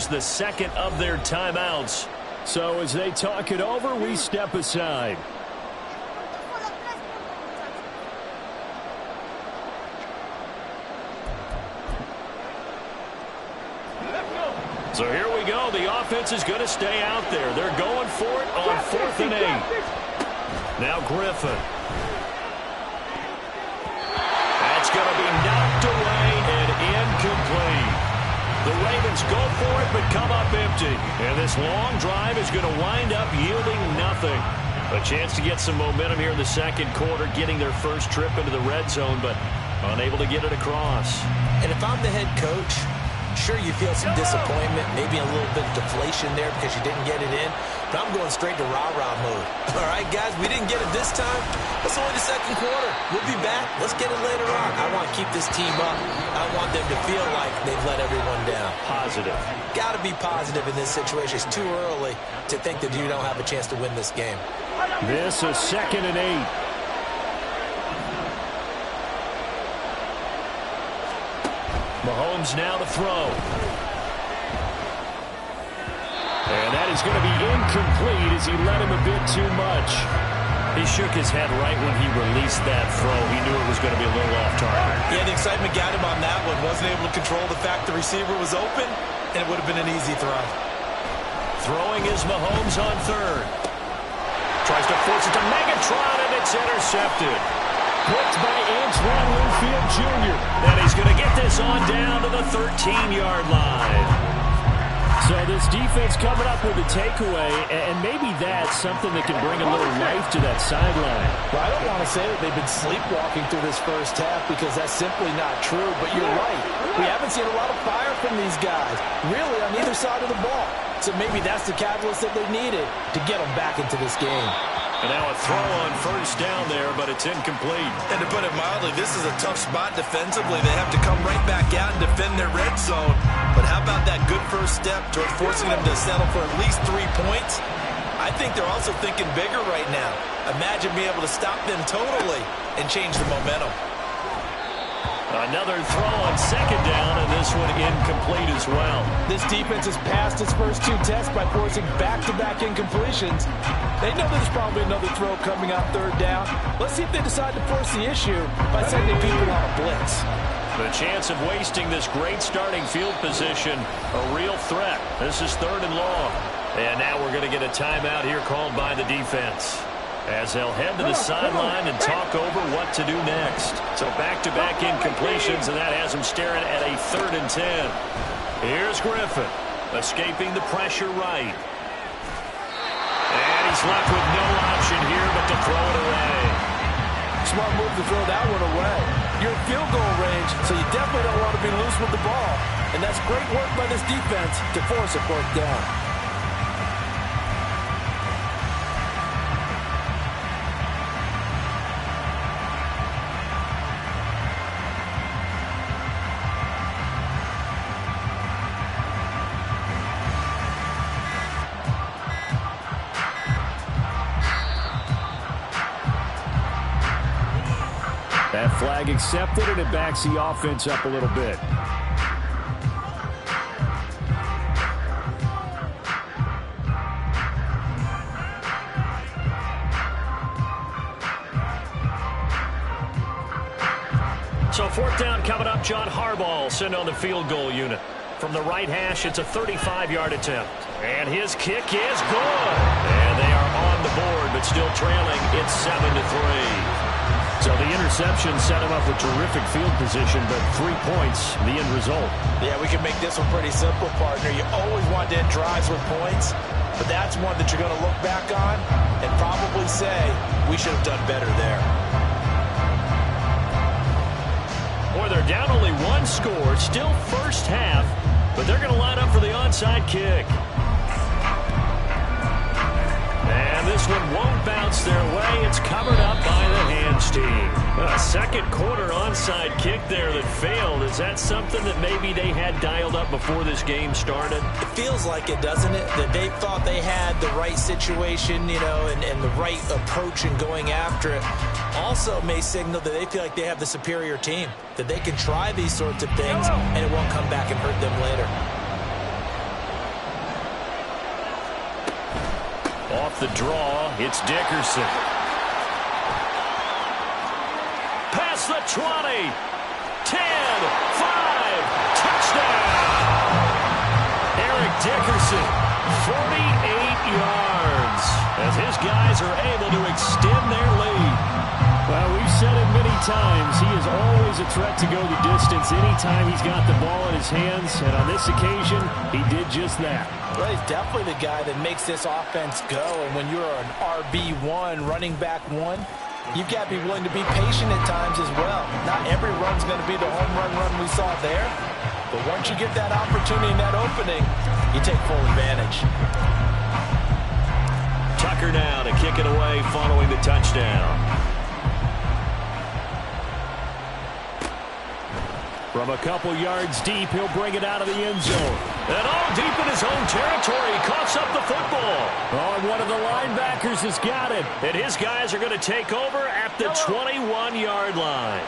use the second of their timeouts. So as they talk it over, we step aside. So here we go. The offense is going to stay out there. They're going for it on 4th and 8. Now Griffin. That's going to be knocked away and incomplete. The Ravens go for it but come up empty. And this long drive is going to wind up yielding nothing. A chance to get some momentum here in the second quarter, getting their first trip into the red zone, but unable to get it across. And if I'm the head coach, sure, you feel some disappointment, maybe a little bit of deflation there because you didn't get it in. But I'm going straight to rah-rah mode. All right, guys, we didn't get it this time. It's only the second quarter. We'll be back. Let's get it later on. I want to keep this team up. I want them to feel like they've let everyone down. Positive. Got to be positive in this situation. It's too early to think that you don't have a chance to win this game. This is 2nd and 8. Mahomes now to throw. And that is going to be incomplete as he led him a bit too much. He shook his head right when he released that throw. He knew it was going to be a little off target. Yeah, the excitement got him on that one. Wasn't able to control the fact the receiver was open, and it would have been an easy throw. Throwing is Mahomes on 3rd. Tries to force it to Megatron, and it's intercepted. Picked by Antoine Winfield Jr. And he's going to get this on down to the 13-yard line. So this defense coming up with a takeaway, and maybe that's something that can bring a little life to that sideline. Well, I don't want to say that they've been sleepwalking through this first half because that's simply not true, but you're right. We haven't seen a lot of fire from these guys, really, on either side of the ball. So maybe that's the catalyst that they needed to get them back into this game. And now a throw on 1st down there, but it's incomplete. And to put it mildly, this is a tough spot defensively. They have to come right back out and defend their red zone. But how about that good first step toward forcing them to settle for at least 3 points? I think they're also thinking bigger right now. Imagine being able to stop them totally and change the momentum. Another throw on 2nd down, and this one incomplete as well. This defense has passed its first 2 tests by forcing back-to-back incompletions. They know there's probably another throw coming out 3rd down. Let's see if they decide to force the issue by sending people on a blitz. The chance of wasting this great starting field position, a real threat. This is 3rd and long. And now we're going to get a timeout here called by the defense, as they'll head to the sideline and talk over what to do next. So back-to-back incompletions, and that has them staring at a 3rd and 10. Here's Griffin, escaping the pressure right. And he's left with no option here but to throw it away. Smart move to throw that one away. You're in field goal range, so you definitely don't want to be loose with the ball. And that's great work by this defense to force a 4th down. That flag accepted, and it backs the offense up a little bit. So 4th down coming up. John Harbaugh sent on the field goal unit. From the right hash, it's a 35-yard attempt. And his kick is good. And they are on the board, but still trailing. It's 7-3. So the interception set him up with terrific field position, but 3 points, the end result. Yeah, we can make this one pretty simple, partner. You always want to end drives with points, but that's one that you're going to look back on and probably say, we should have done better there. Boy, they're down only 1 score, still first half, but they're going to line up for the onside kick. And this one won't bounce their way. It's covered up by the hands team. A second quarter onside kick there that failed. Is that something that maybe they had dialed up before this game started? It feels like it, doesn't it? That they thought they had the right situation, you know, and the right approach in going after it. Also may signal that they feel like they have the superior team, that they can try these sorts of things and it won't come back and hurt them later. Off the draw, it's Dickerson. Past the 20. 10, 5, touchdown! Eric Dickerson, 48 yards, as his guys are able to extend their lead. Well, we've said it many times. He is always a threat to go the distance anytime he's got the ball in his hands, and on this occasion, he did just that. Well, he's definitely the guy that makes this offense go, and when you're an RB1, running back one, you've got to be willing to be patient at times as well. Not every run's going to be the home run we saw there, but once you get that opportunity and that opening, you take full advantage. Tucker now to kick it away following the touchdown. From a couple yards deep, he'll bring it out of the end zone. And all deep in his own territory, he coughs up the football. Oh, and one of the linebackers has got it. And his guys are going to take over at the 21-yard line.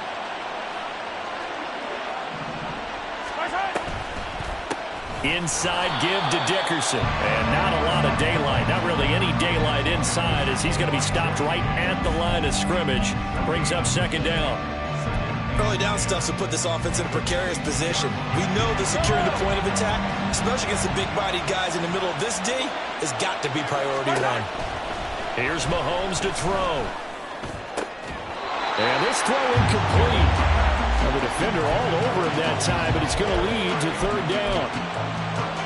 Inside give to Dickerson. And not a lot of daylight. Not really any daylight inside as he's going to be stopped right at the line of scrimmage. Brings up second down. Early down stuff to put this offense in a precarious position. We know that securing the point of attack, especially against the big-bodied guys in the middle of this D, has got to be priority one. Here's Mahomes to throw. And this throw incomplete. Now the defender all over him that time, but it's going to lead to third down.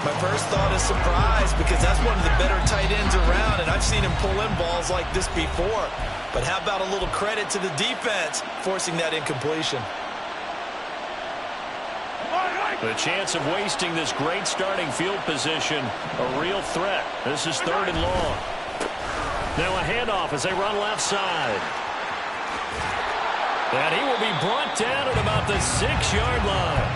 My first thought is surprise because that's one of the better tight ends around, and I've seen him pull in balls like this before. But how about a little credit to the defense forcing that incompletion? The chance of wasting this great starting field position, a real threat. This is third and long. Now a handoff as they run left side. And he will be brought down at about the 6-yard line.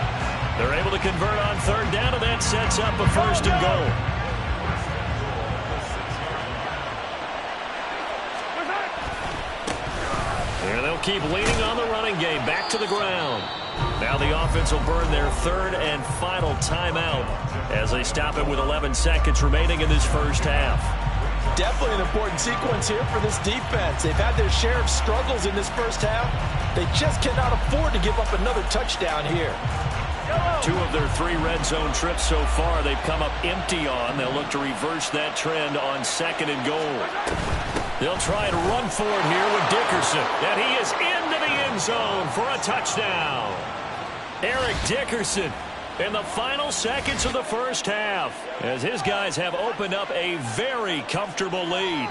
They're able to convert on third down, and that sets up a first and goal. And they'll keep leaning on the running game. Back to the ground. Now the offense will burn their third and final timeout as they stop it with 11 seconds remaining in this first half. Definitely an important sequence here for this defense. They've had their share of struggles in this first half. They just cannot afford to give up another touchdown here. 2 of their 3 red zone trips so far they've come up empty on. They'll look to reverse that trend on second and goal. They'll try and run for it here with Dickerson. And he is into the end zone for a touchdown. Eric Dickerson in the final seconds of the first half as his guys have opened up a very comfortable lead.